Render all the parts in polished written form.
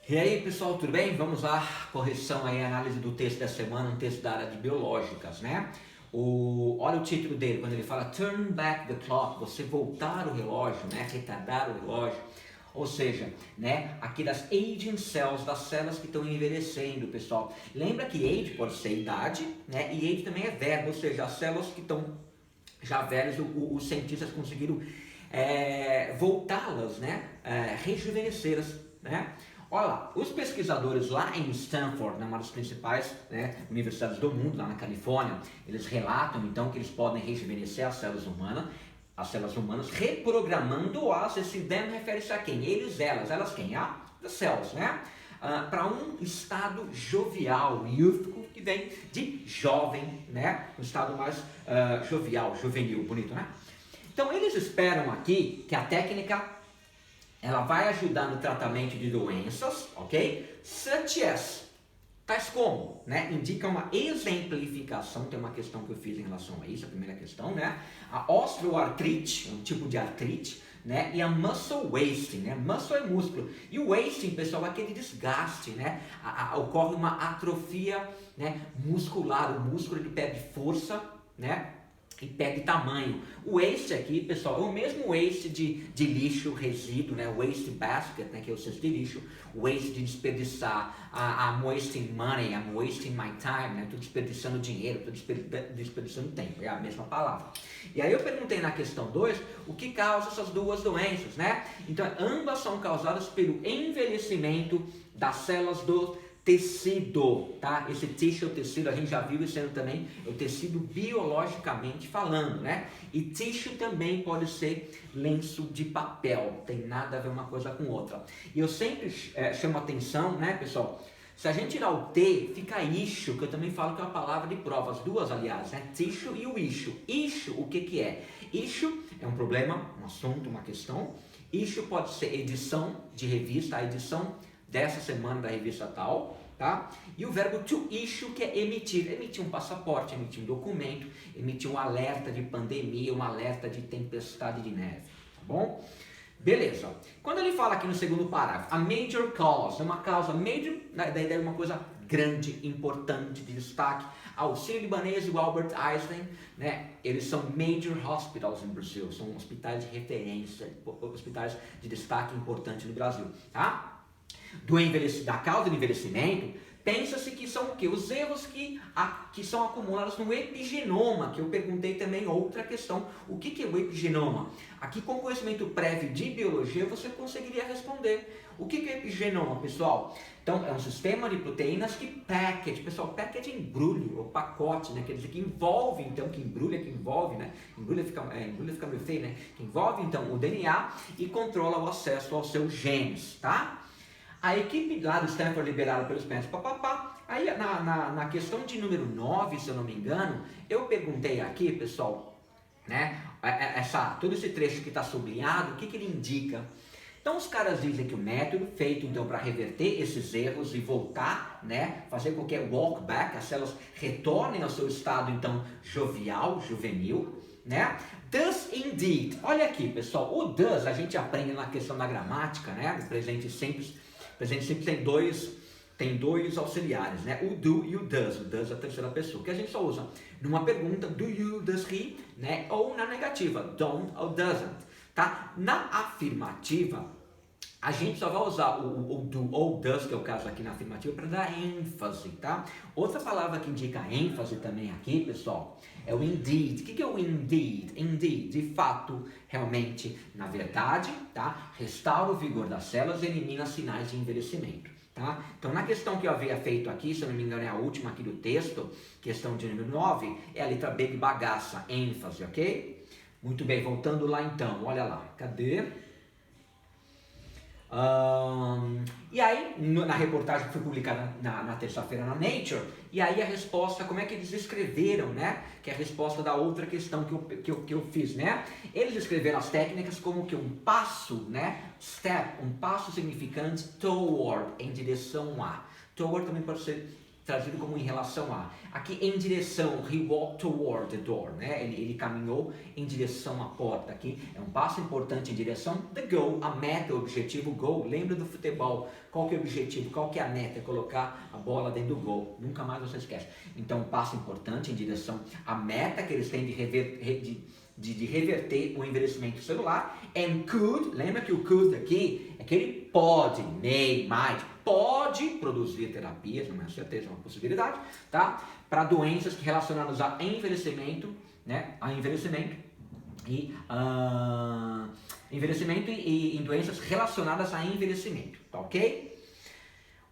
E aí pessoal, tudo bem? Vamos lá, correção aí, análise do texto da semana, um texto da área de biológicas, né? Olha o título dele, quando ele fala turn back the clock, você voltar o relógio, né? Retardar o relógio. Ou seja, né, aqui das aging cells, das células que estão envelhecendo, pessoal. Lembra que age pode ser idade, né? E age também é verbo, ou seja, as células que estão já velhas, os cientistas conseguiram voltá-las, né? Rejuvenescê-las, né? Olha lá, os pesquisadores lá em Stanford, uma das principais, né, universidades do mundo, lá na Califórnia, eles relatam então que eles podem rejuvenescer as células humanas, reprogramando-as. Esse them refere-se a quem? Eles, elas quem? The cells, né? Para um estado jovial, youthful, que vem de jovem, né? Um estado mais jovial, juvenil, bonito, né? Então eles esperam aqui que a técnica ela vai ajudar no tratamento de doenças, ok? Such as, tais como, né? Indica uma exemplificação, tem uma questão que eu fiz em relação a isso, a primeira questão, né? A osteoartrite, um tipo de artrite, né? E a muscle wasting, né? Muscle é músculo. E o wasting, pessoal, é aquele desgaste, né? Ocorre uma atrofia, né, muscular, o músculo ele perde força, né? E perde tamanho. O waste aqui, pessoal, é o mesmo waste de lixo, resíduo, né? Waste basket, né? Que é o cesto de lixo. Waste de desperdiçar. I'm wasting money, I'm wasting my time, né? Estou desperdiçando dinheiro, estou desperdiçando tempo. É a mesma palavra. E aí eu perguntei na questão 2, o que causa essas duas doenças, né? Então, ambas são causadas pelo envelhecimento das células do tecido, tá? Esse tissue, o tecido, a gente já viu isso também, é o tecido biologicamente falando, né? E tissue também pode ser lenço de papel, tem nada a ver uma coisa com outra. E eu sempre chamo atenção, né, pessoal? Se a gente tirar o T, fica issue, que eu também falo que é uma palavra de prova, as duas, aliás, né? Tissue e o issue. Issue, o que que é? Issue é um problema, um assunto, uma questão. Issue pode ser edição de revista, a edição dessa semana da revista tal, tá? E o verbo to issue, que é emitir. Emitir um passaporte, emitir um documento, emitir um alerta de pandemia, um alerta de tempestade de neve, tá bom? Beleza. Quando ele fala aqui no segundo parágrafo, a major cause, uma causa major, da ideia de uma coisa grande, importante, de destaque. O Sírio-Libanês e o Albert Einstein, né, eles são major hospitals no Brasil, são hospitais de referência, hospitais de destaque importante no Brasil, tá? Da causa do envelhecimento, pensa-se que são o quê? Os erros que são acumulados no epigenoma, que eu perguntei também outra questão. O que é o epigenoma? Aqui com conhecimento prévio de biologia você conseguiria responder. O que é epigenoma, pessoal? Então é um sistema de proteínas que package, pessoal, package é embrulho, ou pacote, né? Quer dizer, que envolve, então, que envolve, né? Embrulha fica meio feio, né? Que envolve, então, o DNA e controla o acesso aos seus genes, tá? A equipe lá do Stanford liderada pelos médicos, aí na questão de número 9, se eu não me engano, eu perguntei aqui, pessoal, né, todo esse trecho que está sublinhado, o que ele indica? Então os caras dizem que o método feito então para reverter esses erros e voltar, né, fazer com que o walk back, as células retornem ao seu estado então jovial, juvenil, né? Does indeed. Olha aqui, pessoal, o does a gente aprende na questão da gramática, né? O presente simples tem dois auxiliares, né? O do e o does. O does é a terceira pessoa, que a gente só usa numa pergunta, do you, does he, né? Ou na negativa, don't ou doesn't, tá? Na afirmativa, a gente só vai usar o do ou does, que é o caso aqui na afirmativa, para dar ênfase, tá? Outra palavra que indica ênfase também aqui, pessoal, é o indeed. O que é o indeed? Indeed, de fato, realmente, na verdade, tá? Restaura o vigor das células e elimina sinais de envelhecimento, tá? Então, na questão que eu havia feito aqui, se eu não me engano é a última aqui do texto, questão de número 9, é a letra B de bagaça, ênfase, ok? Muito bem, voltando lá então, olha lá, cadê? E aí, na reportagem que foi publicada na terça-feira na Nature, e aí a resposta, como é que eles escreveram, né? Que é a resposta da outra questão que eu fiz, né? Eles escreveram as técnicas como que um passo, né? Step, um passo significante toward, em direção a. Toward também pode ser traduzido como em relação a. Aqui em direção, he walked toward the door, né? Ele caminhou em direção à porta. Aqui é um passo importante em direção the goal, a meta, o objetivo, goal. Lembra do futebol? Qual que é o objetivo? Qual que é a meta? É colocar a bola dentro do gol. Nunca mais você esquece. Então, um passo importante em direção à meta que eles têm de reverter o envelhecimento celular. And could, lembra que o could aqui é que ele pode, may, might, pode produzir terapias, não é certeza, é uma possibilidade, tá? Para doenças relacionadas a envelhecimento, né? A envelhecimento e em doenças relacionadas a envelhecimento, tá ok?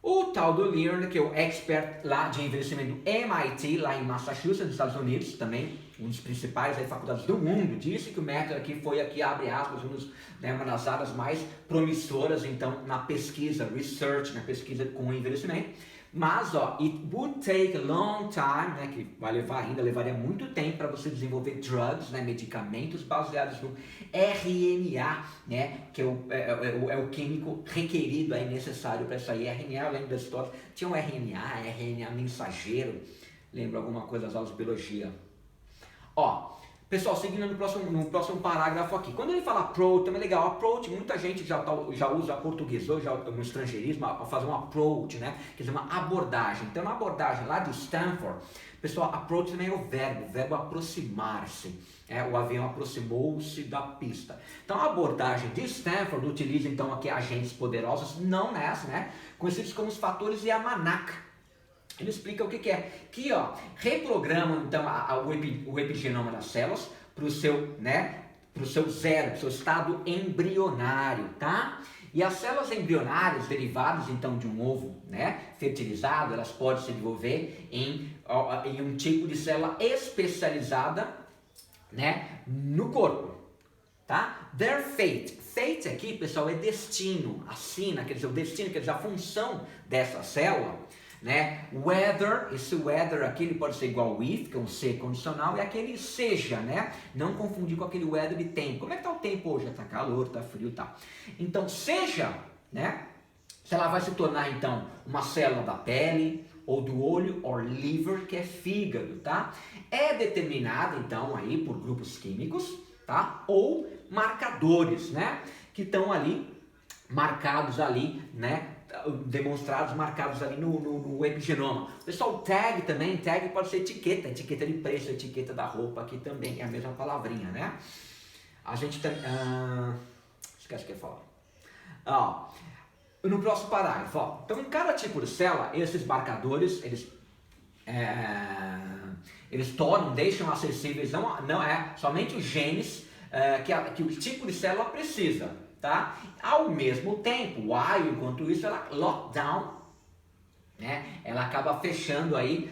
O tal do Learn, que é o expert lá de envelhecimento do MIT, lá em Massachusetts, nos Estados Unidos, também um dos principais faculdades do mundo, disse que o método aqui foi, aqui abre aspas, uma das áreas mais promissoras, então, na pesquisa, research, na pesquisa com o envelhecimento. Mas, ó, it would take a long time, né, que levaria muito tempo para você desenvolver drugs, né, medicamentos baseados no RNA, né, que é o químico requerido aí, necessário para isso aí. RNA, eu lembro da história, tinha um RNA mensageiro, lembro alguma coisa das aulas de biologia. Ó, pessoal, seguindo no próximo parágrafo aqui. Quando ele fala approach, também é legal. Approach, muita gente já usa portuguesou, já no estrangeirismo, a fazer um approach, né? Quer dizer, uma abordagem. Então, na abordagem lá de Stanford, pessoal, approach também é o verbo aproximar-se. O avião aproximou-se da pista. Então, a abordagem de Stanford utiliza, então, aqui agentes poderosos, não nessa, né? Conhecidos como os fatores Yamanaka. Ele explica o que é. Aqui, ó, reprogramam então o epigenoma das células para o seu, zero, para o seu estado embrionário, tá? E as células embrionárias derivadas então de um ovo, né, fertilizado, elas podem se desenvolver em um tipo de célula especializada, né, no corpo, tá? Their fate. Fate aqui, pessoal, é destino, a sina, quer dizer, o destino, quer dizer, a função dessa célula, né? Whether, esse whether aqui ele pode ser igual if, que é um ser condicional, e aquele seja, né? Não confundir com aquele weather de tempo. Como é que tá o tempo hoje? Tá calor, tá frio, tá. Então, seja, né? Se ela vai se tornar, então, uma célula da pele, ou do olho, or liver, que é fígado, tá? É determinada, então, aí por grupos químicos, tá? Ou marcadores, né? Que estão ali, marcados ali, né? Demonstrados, marcados ali no epigenoma. Pessoal, tag também, tag pode ser etiqueta de preço, etiqueta da roupa, aqui também é a mesma palavrinha, né? A gente tem... esquece o que eu ia falar. Ó, no próximo parágrafo, ó, então em cada tipo de célula, esses marcadores, eles deixam acessíveis, não é somente os genes que o tipo de célula precisa, tá? Ao mesmo tempo, enquanto isso, ela lockdown, né? Ela acaba fechando aí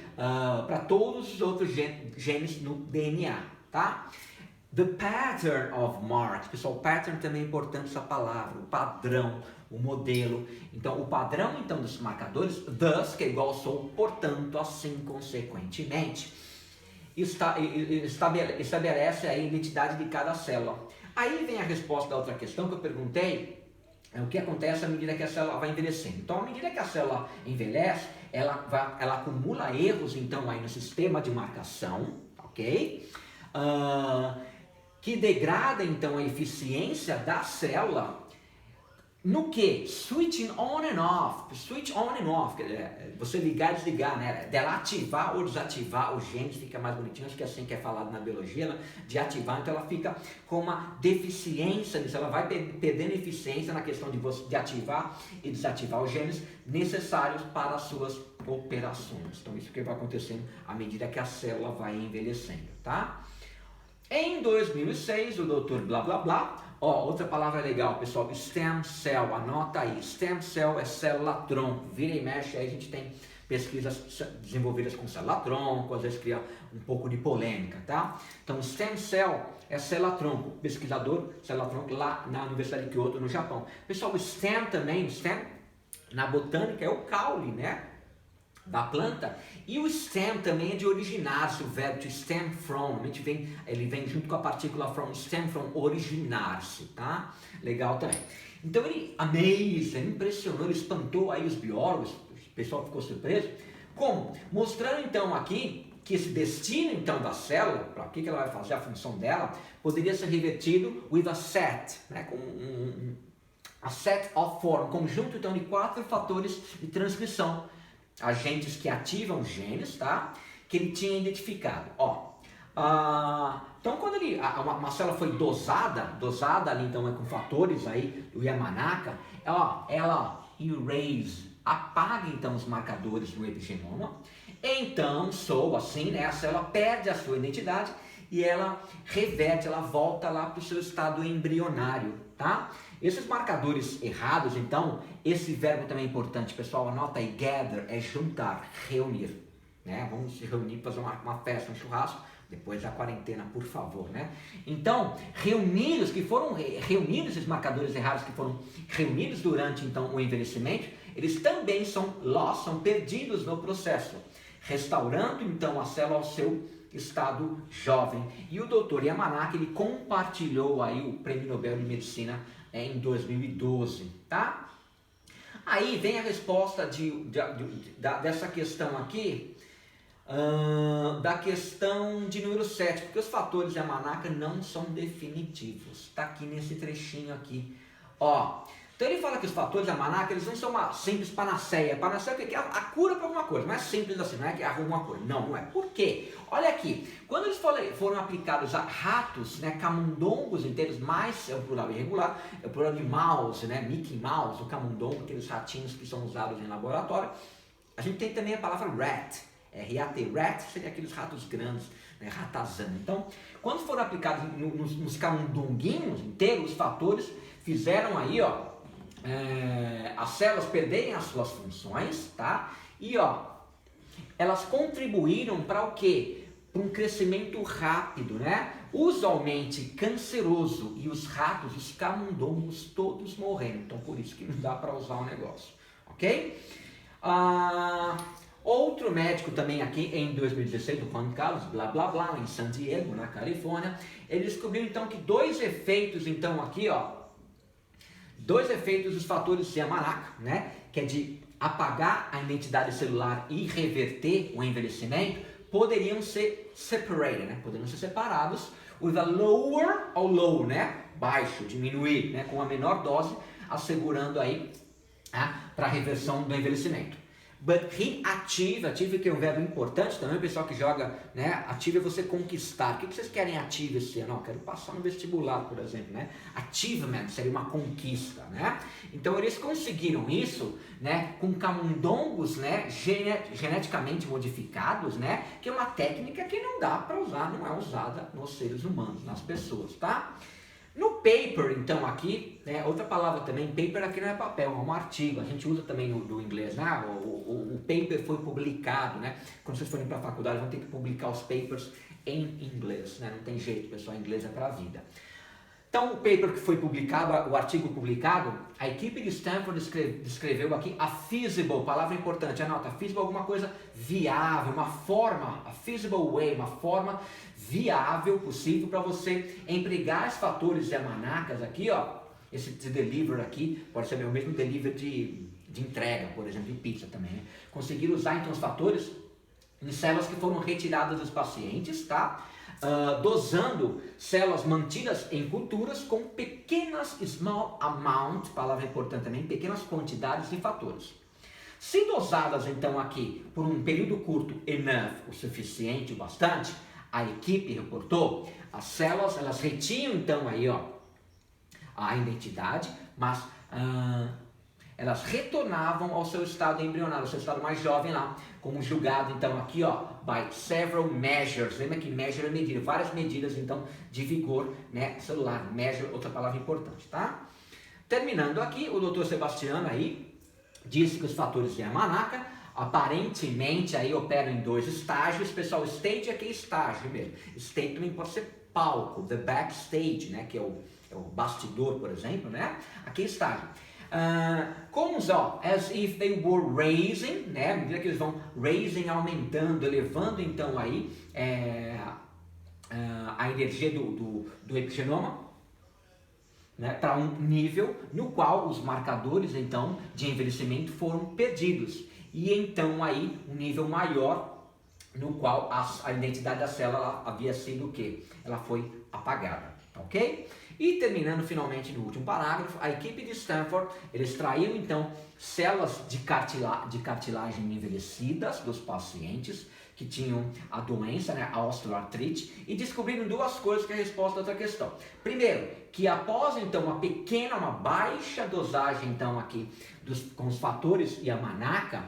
para todos os outros genes no DNA, tá? The pattern of marks, pessoal, pattern também é importante essa palavra, o padrão, o modelo. Então, o padrão então dos marcadores, thus, que é igual sou, portanto, assim, consequentemente, estabelece a identidade de cada célula. Aí vem a resposta da outra questão que eu perguntei, o que acontece à medida que a célula vai envelhecendo. Então, à medida que a célula envelhece, ela acumula erros, então, aí no sistema de marcação, ok? Que degrada, então, a eficiência da célula no que? Switching on and off. Switch on and off, você ligar e desligar, né? Dela ativar ou desativar os genes, fica mais bonitinho, acho que é assim que é falado na biologia, né? De ativar, então ela fica com uma deficiência nisso, ela vai perdendo eficiência na questão de ativar e desativar os genes necessários para as suas operações. Então isso que vai acontecendo à medida que a célula vai envelhecendo, tá? Em 2006, o doutor blá blá blá, outra palavra legal, pessoal, stem cell, anota aí, stem cell é célula-tronco, vira e mexe, aí a gente tem pesquisas desenvolvidas com célula-tronco, às vezes cria um pouco de polêmica, tá? Então, stem cell é célula-tronco, pesquisador célula-tronco lá na Universidade de Kyoto, no Japão. Pessoal, o stem também, stem na botânica é o caule, né? Da planta, e o stem também é de originar-se, o verbo to stem from, ele vem junto com a partícula from, stem from, originar-se, tá? Legal também. Então ele impressionou, ele espantou aí os biólogos, o pessoal ficou surpreso, Como? Mostrando então aqui que esse destino então da célula, para que ela vai fazer a função dela, poderia ser revertido with a set, né, com a set of form, um conjunto então de 4 fatores de transcrição, agentes que ativam os genes, tá? Que ele tinha identificado. Então quando uma célula foi dosada ali então com fatores aí do Yamanaka, ela apaga então os marcadores do epigenoma. Então, assim, né, a célula perde a sua identidade e ela reverte, ela volta lá para o seu estado embrionário, tá? Esses marcadores errados, então, esse verbo também é importante, pessoal, anota aí, gather, é juntar, reunir, né? Vamos se reunir para fazer uma festa, um churrasco, depois da quarentena, por favor, né? Então, esses marcadores errados que foram reunidos durante, então, o envelhecimento, eles também são perdidos no processo, restaurando então a célula ao seu estado jovem. E o Dr. Yamanaka, ele compartilhou aí o Prêmio Nobel de Medicina em 2012, tá? Aí vem a resposta dessa questão aqui, da questão de número 7, porque os fatores Yamanaka não são definitivos. Tá aqui nesse trechinho aqui, Então ele fala que os fatores Yamanaka, eles não são uma simples panaceia. Panaceia é a cura para alguma coisa, não é simples assim, não é que arruma uma coisa. Não é. Por quê? Olha aqui, quando eles foram aplicados a ratos, né, camundongos inteiros, mais é o plural irregular, é o plural de mouse, né, Mickey Mouse, o camundongo, aqueles ratinhos que são usados em laboratório. A gente tem também a palavra rat, R-A-T, rat seria aqueles ratos grandes, né, ratazana. Então, quando foram aplicados nos camundonguinhos inteiros, os fatores fizeram aí, as células perderem as suas funções, tá? E elas contribuíram para o quê? Para um crescimento rápido, né? Usualmente canceroso, e os ratos, os camundongos, todos morreram. Então por isso que não dá para usar o negócio, ok? Outro médico também aqui em 2016, o Juan Carlos, blá blá blá, em San Diego, na Califórnia, ele descobriu então que dois efeitos então aqui, dois efeitos dos fatores Yamanaka, né, que é de apagar a identidade celular e reverter o envelhecimento, poderiam ser separated, né, poderiam ser separados with a lower ou low, né, baixo, diminuir, né, com a menor dose, assegurando aí para a reversão do envelhecimento. But achieve que é um verbo importante também, o pessoal que joga, né? Achieve é você conquistar. O que vocês querem achieve esse ano? Quero passar no vestibular, por exemplo, né? Achievement seria uma conquista, né? Então eles conseguiram isso, né? Com camundongos, né? Geneticamente modificados, né? Que é uma técnica que não dá para usar, não é usada nos seres humanos, nas pessoas, tá? No paper, então, aqui, né, outra palavra também, paper aqui não é papel, é um artigo, a gente usa também do inglês, né, o paper foi publicado, né, quando vocês forem para a faculdade vão ter que publicar os papers em inglês, né, não tem jeito, pessoal, inglês é para a vida. Então, o paper que foi publicado, o artigo publicado, a equipe de Stanford descreveu aqui a feasible, palavra importante, anota, feasible é alguma coisa viável, uma forma, a feasible way, uma forma viável, possível para você empregar os fatores Yamanakas aqui, esse deliver aqui, pode ser o mesmo deliver de entrega, por exemplo, de pizza também, né? Conseguir usar então os fatores em células que foram retiradas dos pacientes, tá? Dosando células mantidas em culturas com pequenas small amount, palavra importante também, pequenas quantidades de fatores. Se dosadas então aqui por um período curto, enough, o suficiente, o bastante, a equipe reportou, as células elas retinham então aí a identidade, mas elas retornavam ao seu estado embrionário, ao seu estado mais jovem lá, como julgado então aqui by several measures. Lembra que measure é medida, várias medidas então de vigor, né, celular. Measure, outra palavra importante, tá? Terminando aqui, o Dr. Sebastiano aí disse que os fatores de Yamanaka aparentemente aí operam em dois estágios. Pessoal, stage aqui é estágio mesmo. Stage também pode ser palco, the backstage, né, que é o bastidor, por exemplo, né? Aqui é estágio. Como as if they were raising, né? À medida que eles vão raising, aumentando, elevando então aí a energia do epigenoma, né, para um nível no qual os marcadores então de envelhecimento foram perdidos. e então aí um nível maior no qual a identidade da célula havia sido o quê? Ela foi apagada, ok? E terminando finalmente no último parágrafo, a equipe de Stanford, eles extraiu então células de cartilagem envelhecidas dos pacientes que tinham a doença, né, a osteoartrite, e descobriram duas coisas que é a resposta a outra questão. Primeiro, que após então uma baixa dosagem então aqui com os fatores Yamanaka,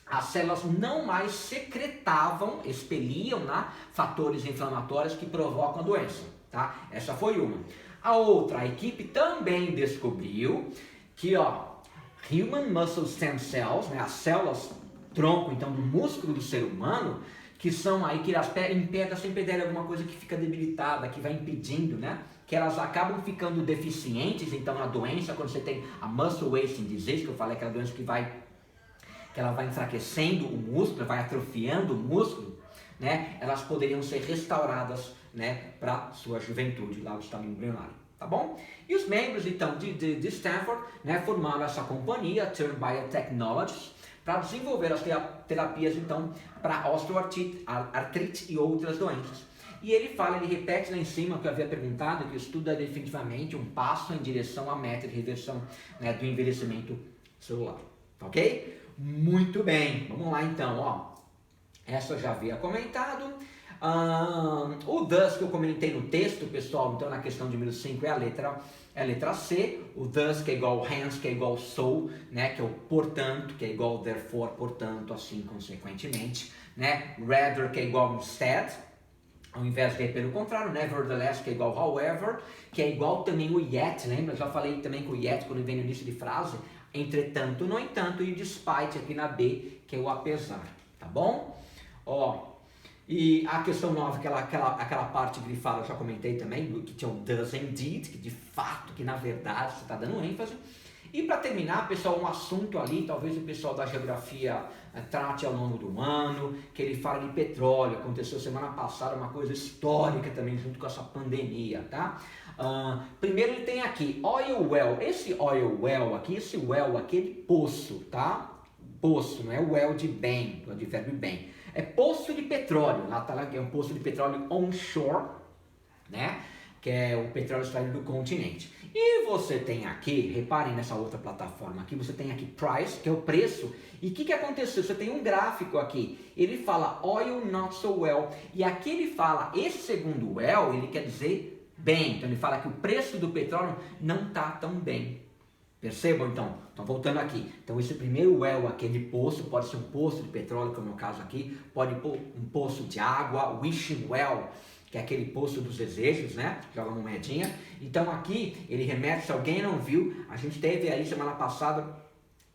as células não mais secretavam, expeliam, né, fatores inflamatórios que provocam a doença, tá? Essa foi uma. A outra, a equipe também descobriu que, Human Muscle Stem Cells, né, as células tronco, então, do músculo do ser humano, que são aí, que elas impedem, sempre der alguma coisa que fica debilitada, que vai impedindo, né? Que elas acabam ficando deficientes, então, na doença, quando você tem a Muscle Wasting Disease, que eu falei, aquela doença que ela vai enfraquecendo o músculo, vai atrofiando o músculo, né? Elas poderiam ser restauradas, né, para sua juventude, lá do estado embrionário, tá bom? E os membros, então, de Stanford, né, formaram essa companhia, Turn Biotechnologies, para desenvolver as terapias, então, para osteoartrite e outras doenças. E ele repete lá em cima o que eu havia perguntado, que o estudo é definitivamente um passo em direção à meta de reversão, né, do envelhecimento celular, ok? Muito bem, vamos lá então, essa eu já havia comentado. O thus que eu comentei no texto, pessoal, então na questão de número 5 é a letra C, o thus que é igual hence, que é igual so, né, que é o portanto, que é igual therefore, portanto, assim consequentemente, né, rather que é igual instead, ao invés de pelo contrário, nevertheless que é igual however, que é igual também o yet, lembra? Eu já falei também com o yet quando vem no início de frase, entretanto, no entanto, e o despite aqui na B, que é o apesar, tá bom? E a questão 9, aquela parte grifada, eu já comentei também, que tinha o does indeed, que de fato, que na verdade você está dando ênfase. E para terminar, pessoal, um assunto ali, talvez o pessoal da geografia trate ao longo do ano, que ele fala de petróleo, aconteceu semana passada uma coisa histórica também junto com essa pandemia, tá? Primeiro ele tem aqui, oil well, esse oil well aqui, esse well aqui é de poço, tá? Poço, não é well de bem, do advérbio bem. É poço de petróleo, lá tá lá que é um poço de petróleo onshore, né? Que é o petróleo extraído do continente. E você tem aqui, reparem nessa outra plataforma aqui, você tem aqui price, que é o preço. E o que aconteceu? Você tem um gráfico aqui, ele fala oil not so well. E aqui ele fala, esse segundo well, ele quer dizer bem. Então ele fala que o preço do petróleo não está tão bem. Percebam então? Então voltando aqui. Então esse primeiro well aqui é de poço, pode ser um poço de petróleo, como é o caso aqui. Pode pôr um poço de água, wishing well, que é aquele poço dos desejos, né? Joga uma moedinha. Então aqui ele remete, se alguém não viu, a gente teve aí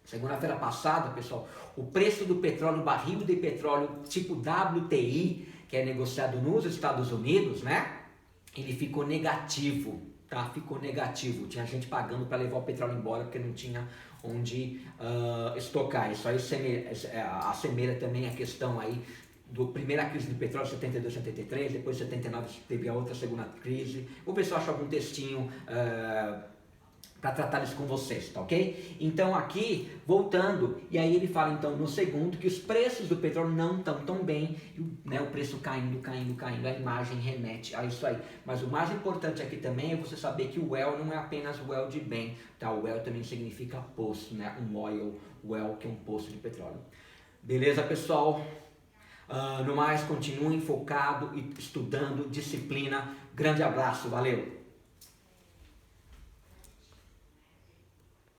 segunda-feira passada, pessoal, o preço do petróleo, barril de petróleo tipo WTI, que é negociado nos Estados Unidos, né? Ele ficou negativo, tá? Ficou negativo. Tinha gente pagando para levar o petróleo embora porque não tinha onde estocar. Isso aí assemelha também a questão aí do primeira crise do petróleo, 72, 73, depois 79 teve a outra segunda crise. O pessoal achou algum textinho para tratar isso com vocês, tá ok? Então aqui, voltando, e aí ele fala então no segundo que os preços do petróleo não estão tão bem, né, o preço caindo, a imagem remete a isso aí. Mas o mais importante aqui também é você saber que o well não é apenas well de bem, tá? O well também significa poço, né? Um oil well, que é um poço de petróleo. Beleza, pessoal? No mais, continuem focado e estudando, disciplina. Grande abraço, valeu!